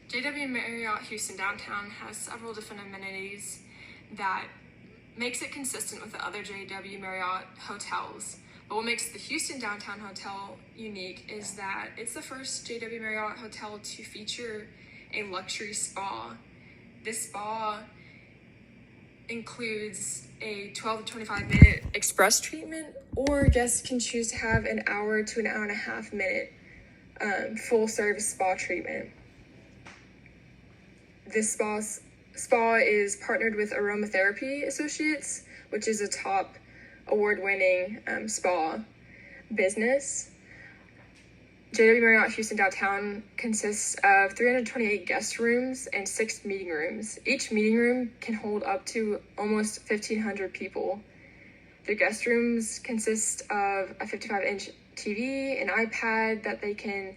JW Marriott Houston Downtown has several different amenities that makes it consistent with the other JW Marriott hotels. But what makes the Houston Downtown Hotel unique is that it's the first JW Marriott hotel to feature a luxury spa. This spa includes a 12 to 25 minute express treatment, or guests can choose to have an hour to an hour and a half minute full service spa treatment. This spa is partnered with Aromatherapy Associates, which is a top award-winning spa business. JW Marriott Houston Downtown consists of 328 guest rooms and 6 meeting rooms. Each meeting room can hold up to almost 1,500 people. The guest rooms consist of a 55-inch TV, an iPad that they can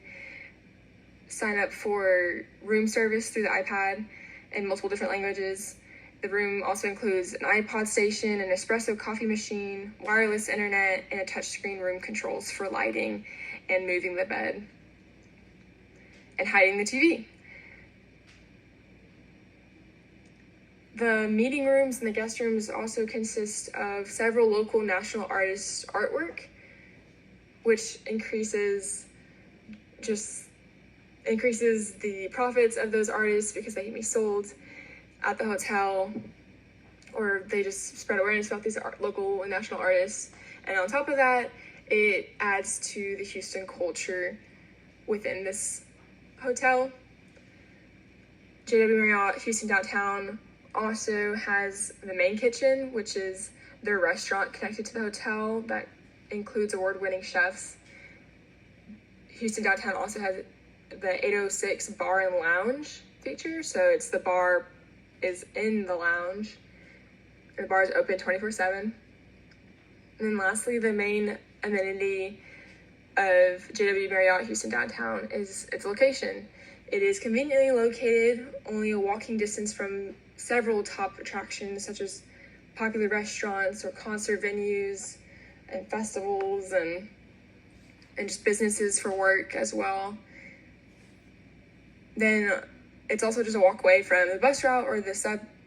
sign up for room service through the iPad in multiple different languages. The room also includes an iPod station, an espresso coffee machine, wireless internet, and a touchscreen room controls for lighting and moving the bed and hiding the TV. The meeting rooms and the guest rooms also consist of several local national artists' artwork, which increases the profits of those artists because they can be sold at the hotel, or they just spread awareness about these local and national artists. And on top of that, it adds to the Houston culture within this hotel. JW Marriott Houston Downtown also has the main kitchen, which is their restaurant connected to the hotel that includes award-winning chefs. Houston Downtown also has the 806 bar and lounge feature, so it's the bar is in the lounge. The bar is open 24/7. And then lastly, the main amenity of JW Marriott Houston Downtown is its location. It is conveniently located only a walking distance from several top attractions such as popular restaurants or concert venues and festivals and just businesses for work as well. Then it's also just a walk away from the bus route or the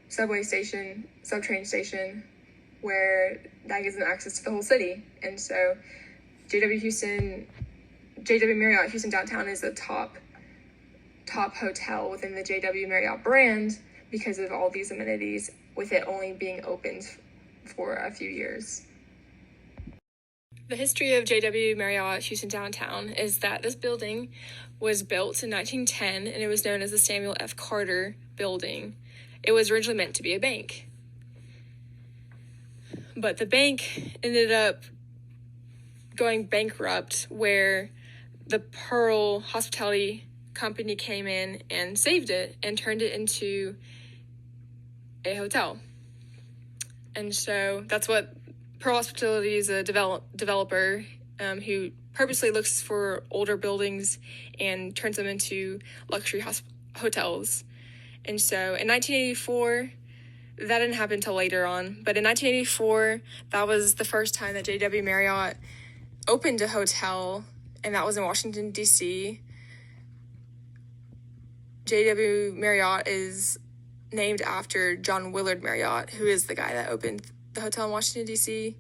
subway station, subtrain station, where that gives them access to the whole city. And so JW Marriott Houston Downtown is the top hotel within the JW Marriott brand because of all these amenities, with it only being opened for a few years. The history of JW Marriott Houston Downtown is that this building was built in 1910, and it was known as the Samuel F. Carter Building. It was originally meant to be a bank. But the bank ended up going bankrupt, where the Pearl Hospitality Company came in and saved it and turned it into a hotel. And so that's what Pearl Hospitality is, a developer who purposely looks for older buildings and turns them into luxury hotels. And so in 1984, that didn't happen until later on, but in 1984, that was the first time that JW Marriott opened a hotel, and that was in Washington, D.C. JW Marriott is named after John Willard Marriott, who is the guy that opened the hotel in Washington, D.C.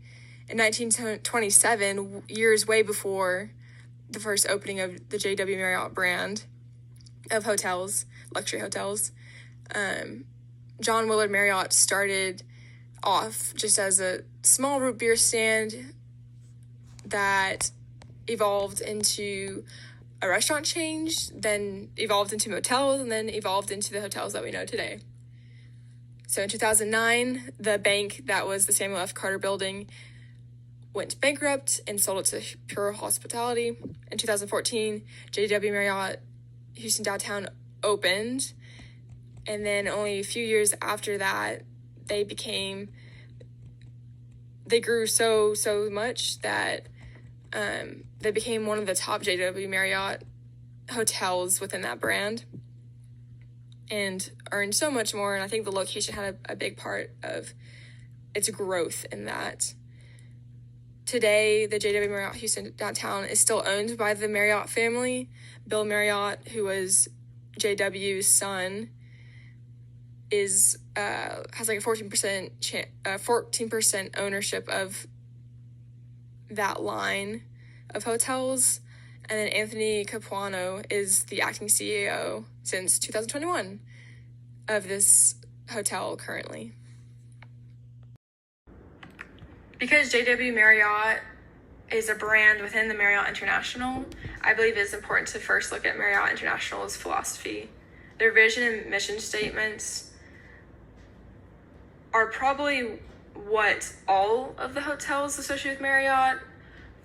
in 1927, years way before the first opening of the JW Marriott brand of hotels, luxury hotels. John Willard Marriott started off just as a small root beer stand that evolved into a restaurant chain, then evolved into motels, and then evolved into the hotels that we know today. So in 2009, the bank that was the Samuel F. Carter Building went bankrupt and sold it to Pearl Hospitality. In 2014, JW Marriott Houston Downtown opened, and then only a few years after that, they grew so much that they became one of the top JW Marriott hotels within that brand and earned so much more. And I think the location had a big part of its growth in that. Today, the JW Marriott Houston Downtown is still owned by the Marriott family. Bill Marriott, who was JW's son has like a 14% ownership of that line of hotels. And then Anthony Capuano is the acting CEO since 2021 of this hotel currently. Because JW Marriott is a brand within the Marriott International, I believe it's important to first look at Marriott International's philosophy. Their vision and mission statements are probably what all of the hotels associated with Marriott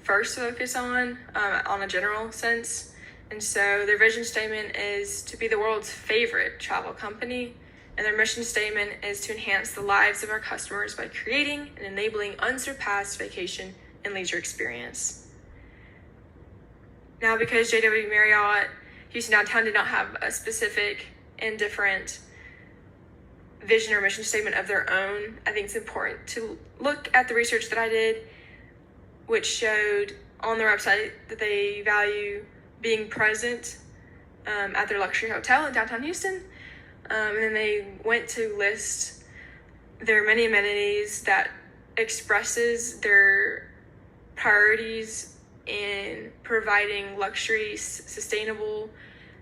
first focus on a general sense. And so their vision statement is to be the world's favorite travel company, and their mission statement is to enhance the lives of our customers by creating and enabling unsurpassed vacation and leisure experience. Now, because JW Marriott Houston Downtown did not have a specific and different vision or mission statement of their own, I think it's important to look at the research that I did, which showed on their website that they value being present at their luxury hotel in downtown Houston. And then they went to list their many amenities that expresses their priorities in providing luxury, sustainable,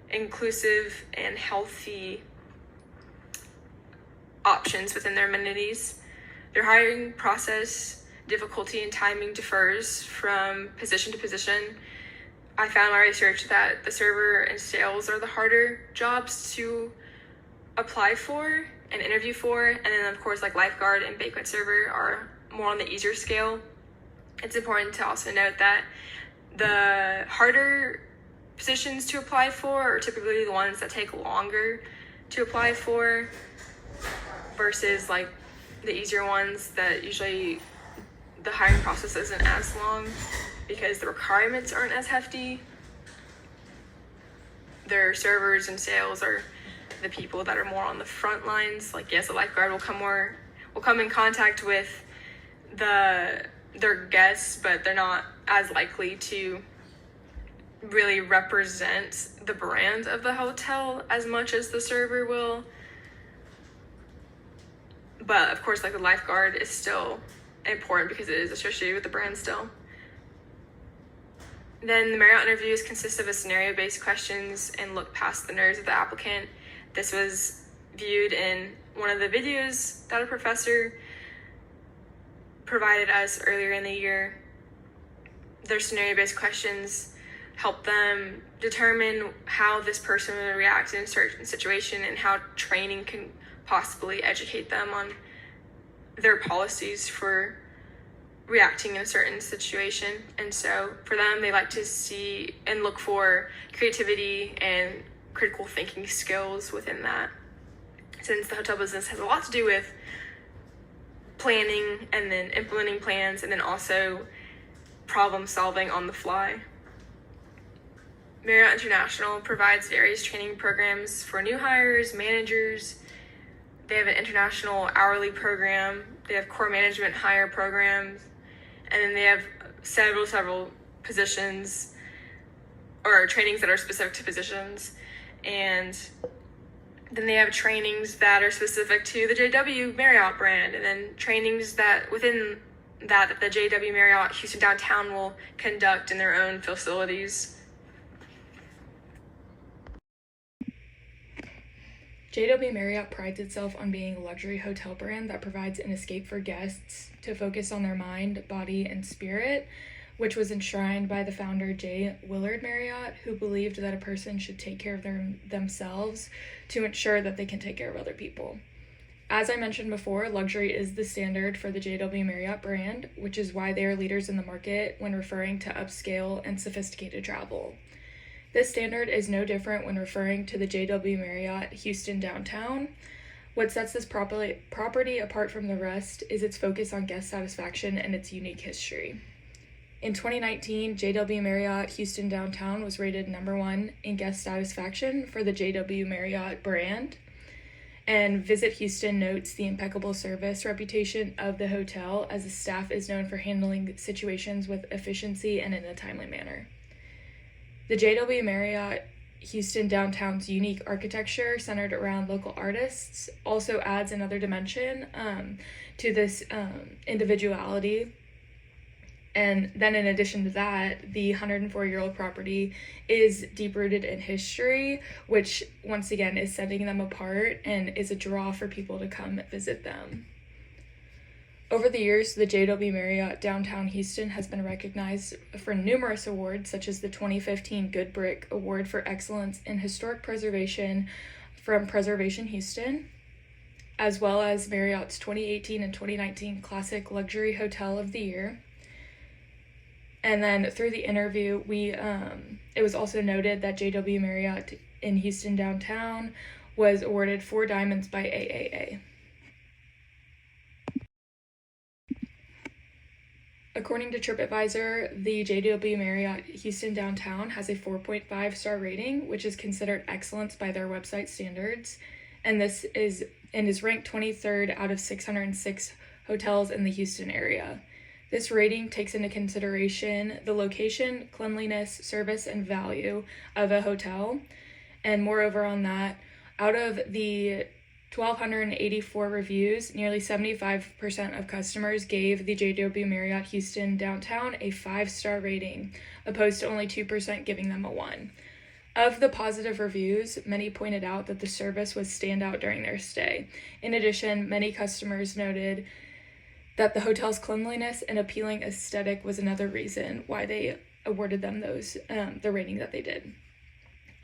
inclusive, and healthy options within their amenities. Their hiring process difficulty and timing differs from position to position. I found in my research that the server and sales are the harder jobs to apply for and interview for, and then of course like lifeguard and banquet server are more on the easier scale. It's important to also note that the harder positions to apply for are typically the ones that take longer to apply for versus like the easier ones that usually the hiring process isn't as long because the requirements aren't as hefty. Their servers and sales are the people that are more on the front lines. Like, yes, a lifeguard will come in contact with their guests, but they're not as likely to really represent the brand of the hotel as much as the server will. But of course, like the lifeguard is still important because it is associated with the brand still. Then the Marriott interviews consist of a scenario-based questions and look past the nerves of the applicant. This was viewed in one of the videos that a professor provided us earlier in the year. Their scenario-based questions help them determine how this person would react in a certain situation and how training can possibly educate them on their policies for reacting in a certain situation. And so for them, they like to see and look for creativity and critical thinking skills within that, since the hotel business has a lot to do with planning and then implementing plans and then also problem solving on the fly. Marriott International provides various training programs for new hires, managers. They have an international hourly program. They have core management hire programs. And then they have several positions or trainings that are specific to positions. And then they have trainings that are specific to the JW Marriott brand. And then trainings that within that the JW Marriott Houston Downtown will conduct in their own facilities. JW Marriott prides itself on being a luxury hotel brand that provides an escape for guests to focus on their mind, body, and spirit, which was enshrined by the founder J. Willard Marriott, who believed that a person should take care of themselves to ensure that they can take care of other people. As I mentioned before, luxury is the standard for the JW Marriott brand, which is why they are leaders in the market when referring to upscale and sophisticated travel. This standard is no different when referring to the JW Marriott Houston Downtown. What sets this property apart from the rest is its focus on guest satisfaction and its unique history. In 2019, JW Marriott Houston Downtown was rated number 1 in guest satisfaction for the JW Marriott brand. And Visit Houston notes the impeccable service reputation of the hotel, as the staff is known for handling situations with efficiency and in a timely manner. The JW Marriott Houston downtown's unique architecture centered around local artists also adds another dimension to this individuality. And then in addition to that, the 104-year-old property is deep-rooted in history, which once again is setting them apart and is a draw for people to come visit them. Over the years, the JW Marriott Downtown Houston has been recognized for numerous awards, such as the 2015 Good Brick Award for Excellence in Historic Preservation from Preservation Houston, as well as Marriott's 2018 and 2019 Classic Luxury Hotel of the Year. And then through the interview, it was also noted that JW Marriott in Houston Downtown was awarded 4 diamonds by AAA. According to TripAdvisor, the JW Marriott Houston Downtown has a 4.5-star rating, which is considered excellence by their website standards, and is ranked 23rd out of 606 hotels in the Houston area. This rating takes into consideration the location, cleanliness, service, and value of a hotel, and moreover on that, out of the 1,284 reviews, nearly 75% of customers gave the JW Marriott Houston Downtown a 5-star rating, opposed to only 2% giving them a 1. Of the positive reviews, many pointed out that the service was standout during their stay. In addition, many customers noted that the hotel's cleanliness and appealing aesthetic was another reason why they awarded them the rating that they did.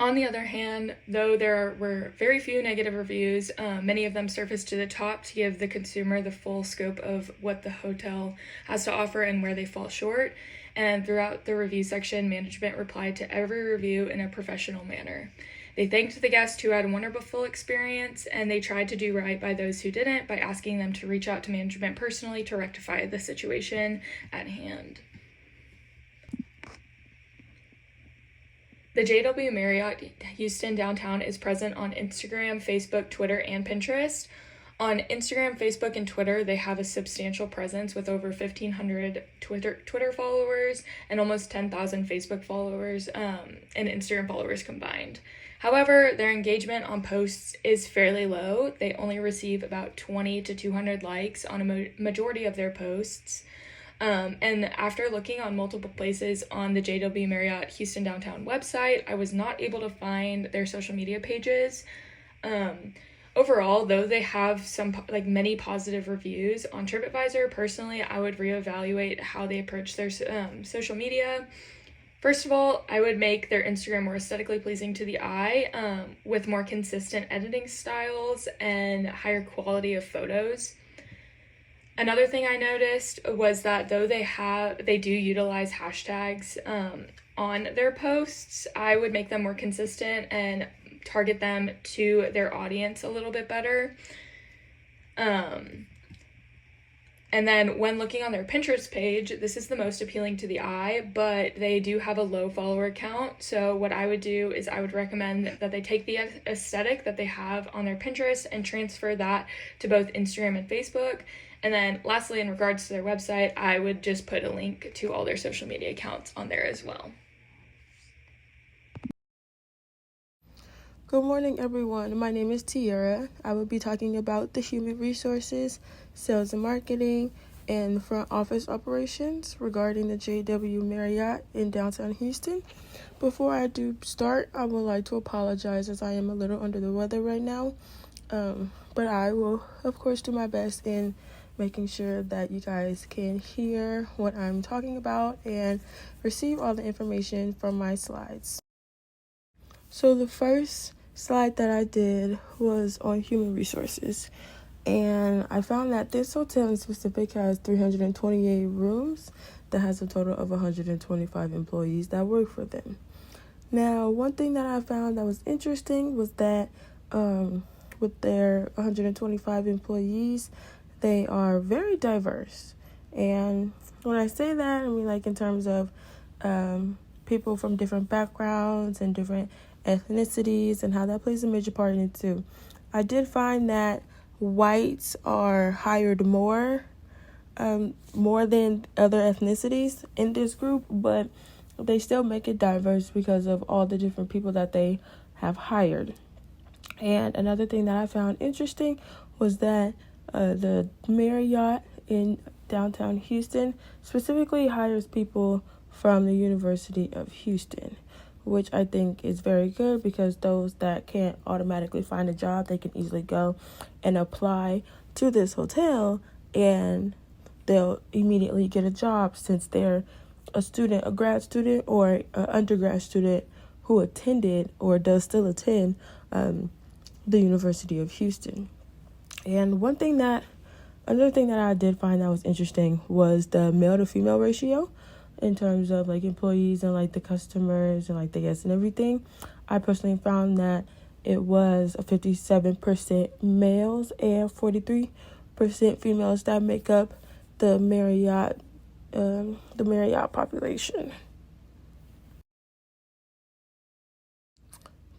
On the other hand, though there were very few negative reviews, many of them surfaced to the top to give the consumer the full scope of what the hotel has to offer and where they fall short. And throughout the review section, management replied to every review in a professional manner. They thanked the guests who had a wonderful experience, and they tried to do right by those who didn't by asking them to reach out to management personally to rectify the situation at hand. The JW Marriott Houston Downtown is present on Instagram, Facebook, Twitter, and Pinterest. On Instagram, Facebook, and Twitter, they have a substantial presence with over 1,500 Twitter followers and almost 10,000 Facebook followers and Instagram followers combined. However, their engagement on posts is fairly low. They only receive about 20 to 200 likes on a majority of their posts. And after looking on multiple places on the JW Marriott Houston Downtown website, I was not able to find their social media pages. Overall, though they have many positive reviews on TripAdvisor, personally, I would reevaluate how they approach their social media. First of all, I would make their Instagram more aesthetically pleasing to the eye, with more consistent editing styles and higher quality of photos. Another thing I noticed was that though they do utilize hashtags on their posts, I would make them more consistent and target them to their audience a little bit better. And then when looking on their Pinterest page, this is the most appealing to the eye, but they do have a low follower count. So what I would do is I would recommend that they take the aesthetic that they have on their Pinterest and transfer that to both Instagram and Facebook. And then lastly, in regards to their website, I would just put a link to all their social media accounts on there as well. Good morning, everyone. My name is Tiara. I will be talking about the human resources, sales and marketing, and front office operations regarding the JW Marriott in downtown Houston. Before I do start, I would like to apologize as I am a little under the weather right now. But I will, of course, do my best in making sure that you guys can hear what I'm talking about and receive all the information from my slides. So the first slide that I did was on human resources, and I found that this hotel in specific has 328 rooms that has a total of 125 employees that work for them. Now, one thing that I found that was interesting was that with their 125 employees, they are very diverse. And when I say that, I mean like in terms of people from different backgrounds and different ethnicities and how that plays a major part in it too. I did find that whites are hired more than other ethnicities in this group, but they still make it diverse because of all the different people that they have hired. And another thing that I found interesting was that the Marriott in downtown Houston specifically hires people from the University of Houston, which I think is very good because those that can't automatically find a job, they can easily go and apply to this hotel and they'll immediately get a job since they're a student, a grad student, or an undergrad student who attended or does still attend the University of Houston. And another thing that I did find that was interesting was the male to female ratio in terms of like employees and like the customers and like the guests and everything. I personally found that it was a 57% males and 43% females that make up the Marriott population.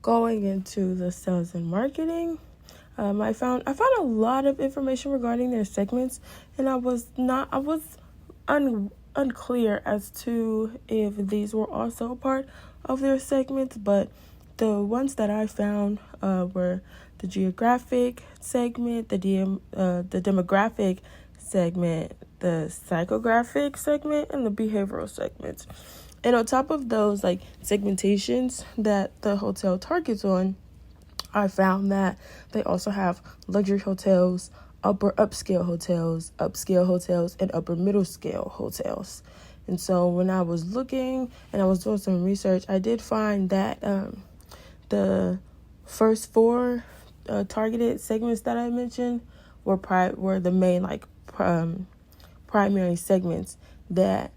Going into the sales and marketing, I found a lot of information regarding their segments, and I was unclear as to if these were also a part of their segments, but the ones that I found were the geographic segment, the demographic segment, the psychographic segment, and the behavioral segments. And on top of those like segmentations that the hotel targets on, I found that they also have luxury hotels, upscale hotels, and upper middle scale hotels. And so when I was looking and I was doing some research, I did find that the first four targeted segments that I mentioned were the main primary segments that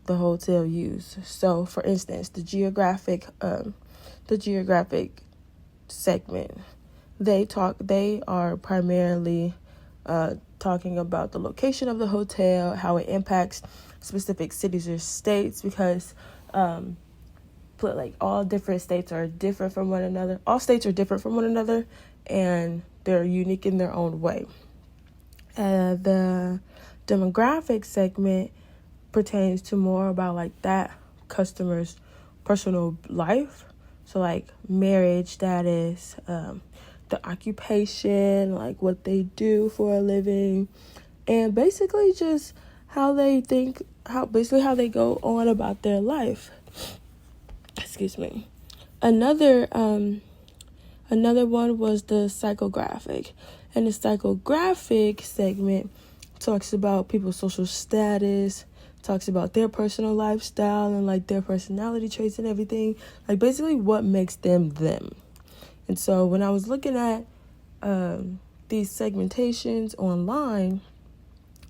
the hotel used. So, for instance, the geographic segment, they are primarily talking about the location of the hotel, how it impacts specific cities or states, because all different states are different from one another. All states are different from one another, and they're unique in their own way. The demographic segment pertains to more about like that customer's personal life. So like marriage status, the occupation, like what they do for a living, and basically just how they how they go on about their life. Excuse me. Another one was the psychographic. And the psychographic segment talks about people's social status, talks about their personal lifestyle and like their personality traits and everything, like basically what makes them them. And so when I was looking at these segmentations online,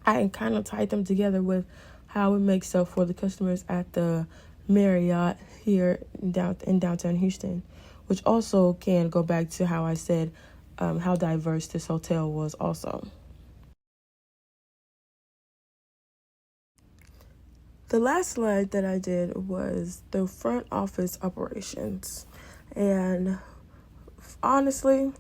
I kind of tied them together with how it makes up for the customers at the Marriott here in downtown Houston, which also can go back to how I said how diverse this hotel was also. The last slide that I did was the front office operations. And honestly,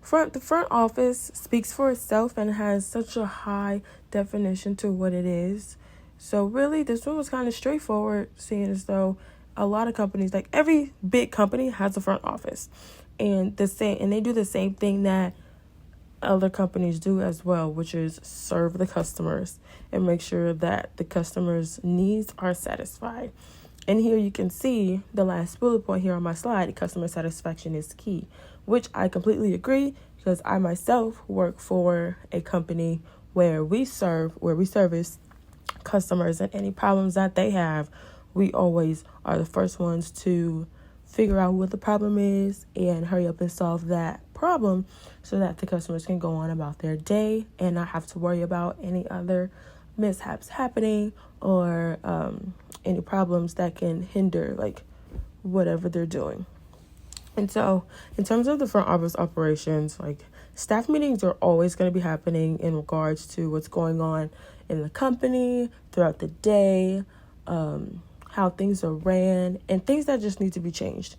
the front office speaks for itself and has such a high definition to what it is. So really, this one was kind of straightforward, seeing as though a lot of companies, like every big company, has a front office, and they do the same thing that other companies do as well, which is serve the customers and make sure that the customers' needs are satisfied. And here you can see the last bullet point here on my slide: customer satisfaction is key, which I completely agree, because I myself work for a company where we service customers, and any problems that they have, we always are the first ones to figure out what the problem is and hurry up and solve that problem so that the customers can go on about their day and not have to worry about any other mishaps happening or any problems that can hinder like whatever they're doing. And so in terms of the front office operations, like staff meetings are always going to be happening in regards to what's going on in the company throughout the day, how things are ran, and things that just need to be changed.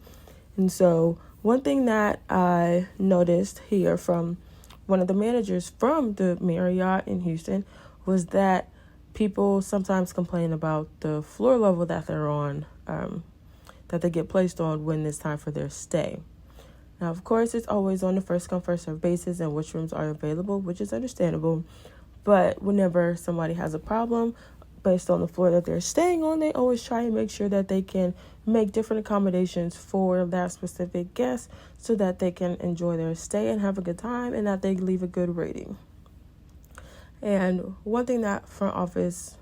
And so one thing that I noticed here from one of the managers from the Marriott in Houston was that people sometimes complain about the floor level that they're on that they get placed on when it's time for their stay. Now, of course, it's always on the first come, first serve basis and which rooms are available, which is understandable. But whenever somebody has a problem based on the floor that they're staying on, they always try and make sure that they can make different accommodations for that specific guest so that they can enjoy their stay and have a good time and that they leave a good rating. And one thing that front offices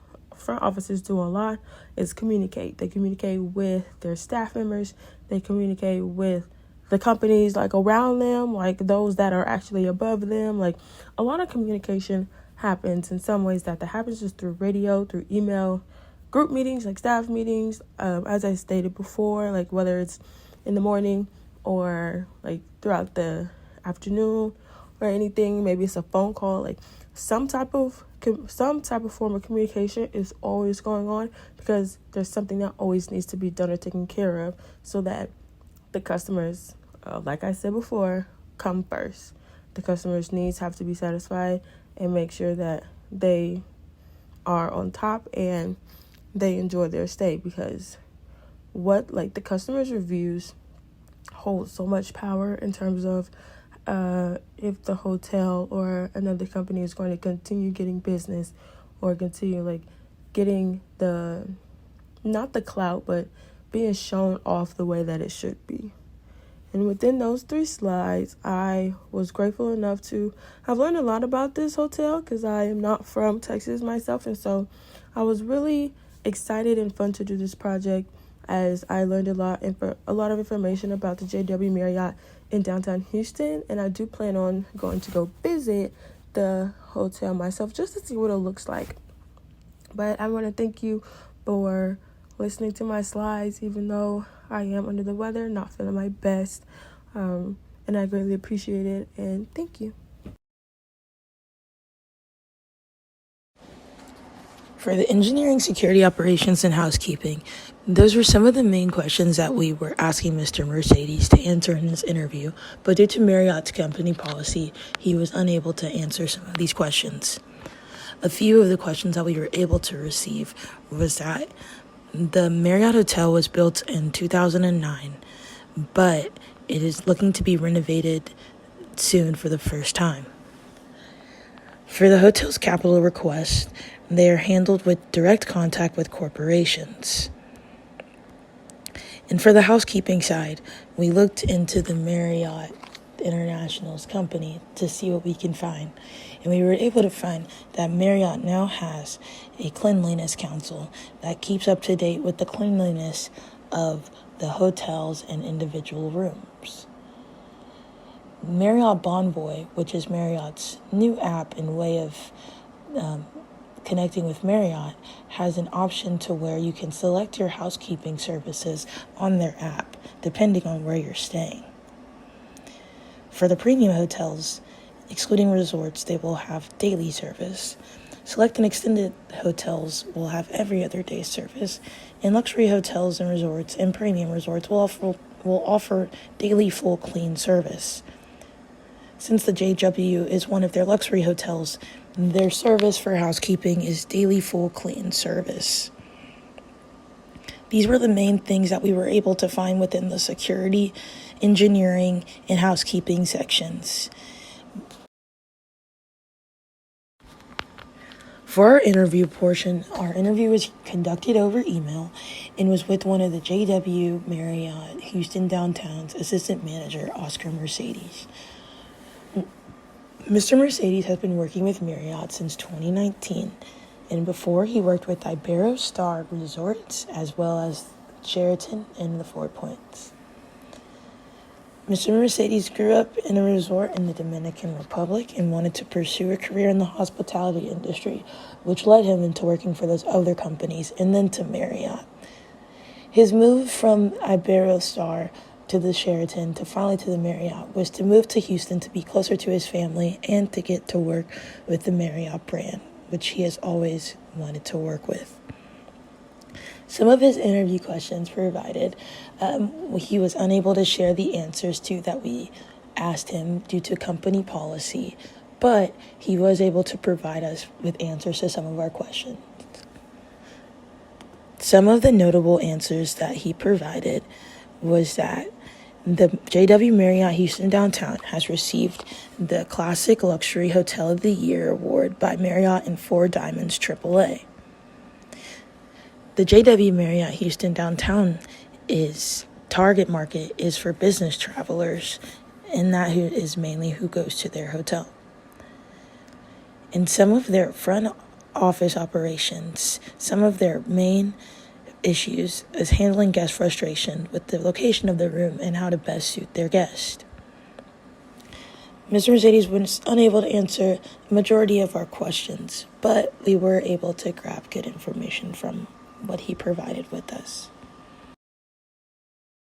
do a lot is communicate. They communicate with their staff members. They communicate with the companies like around them, like those that are actually above them. Like a lot of communication happens in some ways that happens just through radio, through email, group meetings, like staff meetings, as I stated before, like whether it's in the morning or like throughout the afternoon or anything. Maybe it's a phone call, like some type of form of communication is always going on because there's something that always needs to be done or taken care of so that the customers, like I said before, come first. The customers' needs have to be satisfied and make sure that they are on top and they enjoy their stay, because the customers' reviews hold so much power in terms of if the hotel or another company is going to continue getting business or continue getting not the clout, but being shown off the way that it should be. And within those 3 slides, I was grateful enough to have learned a lot about this hotel because I am not from Texas myself. And so I was really excited and fun to do this project as I learned a lot of information about the JW Marriott in downtown Houston. And I do plan on going to go visit the hotel myself just to see what it looks like. But I want to thank you for listening to my slides, even though I am under the weather, not feeling my best. And I greatly appreciate it. And thank you. For the engineering, security operations, and housekeeping, those were some of the main questions that we were asking Mr. Mercedes to answer in this interview, but due to Marriott's company policy, he was unable to answer some of these questions. A few of the questions that we were able to receive was that the Marriott Hotel was built in 2009, but it is looking to be renovated soon for the first time. For the hotel's capital requests, they are handled with direct contact with corporations. And for the housekeeping side, we looked into the Marriott International's company to see what we can find. And we were able to find that Marriott now has a cleanliness council that keeps up to date with the cleanliness of the hotels and individual rooms. Marriott Bonvoy, which is Marriott's new app and way of connecting with Marriott, has an option to where you can select your housekeeping services on their app, depending on where you're staying. For the premium hotels, excluding resorts, they will have daily service. Select and extended hotels will have every other day service, and luxury hotels and resorts and premium resorts will offer daily full clean service. Since the JW is one of their luxury hotels, their service for housekeeping is daily full clean service. These were the main things that we were able to find within the security, engineering, and housekeeping sections. For our interview portion, our interview was conducted over email and was with one of the JW Marriott Houston Downtown's assistant manager, Oscar Mercedes. Mr. Mercedes has been working with Marriott since 2019, and before he worked with Iberostar Resorts as well as Sheraton and the Four Points. Mr. Mercedes grew up in a resort in the Dominican Republic and wanted to pursue a career in the hospitality industry, which led him into working for those other companies and then to Marriott. His move from Iberostar to the Sheraton to finally to the Marriott was to move to Houston to be closer to his family and to get to work with the Marriott brand, which he has always wanted to work with. Some of his interview questions provided, he was unable to share the answers to that we asked him due to company policy, but he was able to provide us with answers to some of our questions. Some of the notable answers that he provided was that the JW Marriott Houston Downtown has received the Classic Luxury Hotel of the Year award by Marriott and Four Diamonds AAA. The JW Marriott Houston Downtown target market is for business travelers, and that is mainly who goes to their hotel. In some of their front office operations, some of their main issues is handling guest frustration with the location of the room and how to best suit their guest. Mr. Mercedes was unable to answer the majority of our questions, but we were able to grab good information from what he provided with us.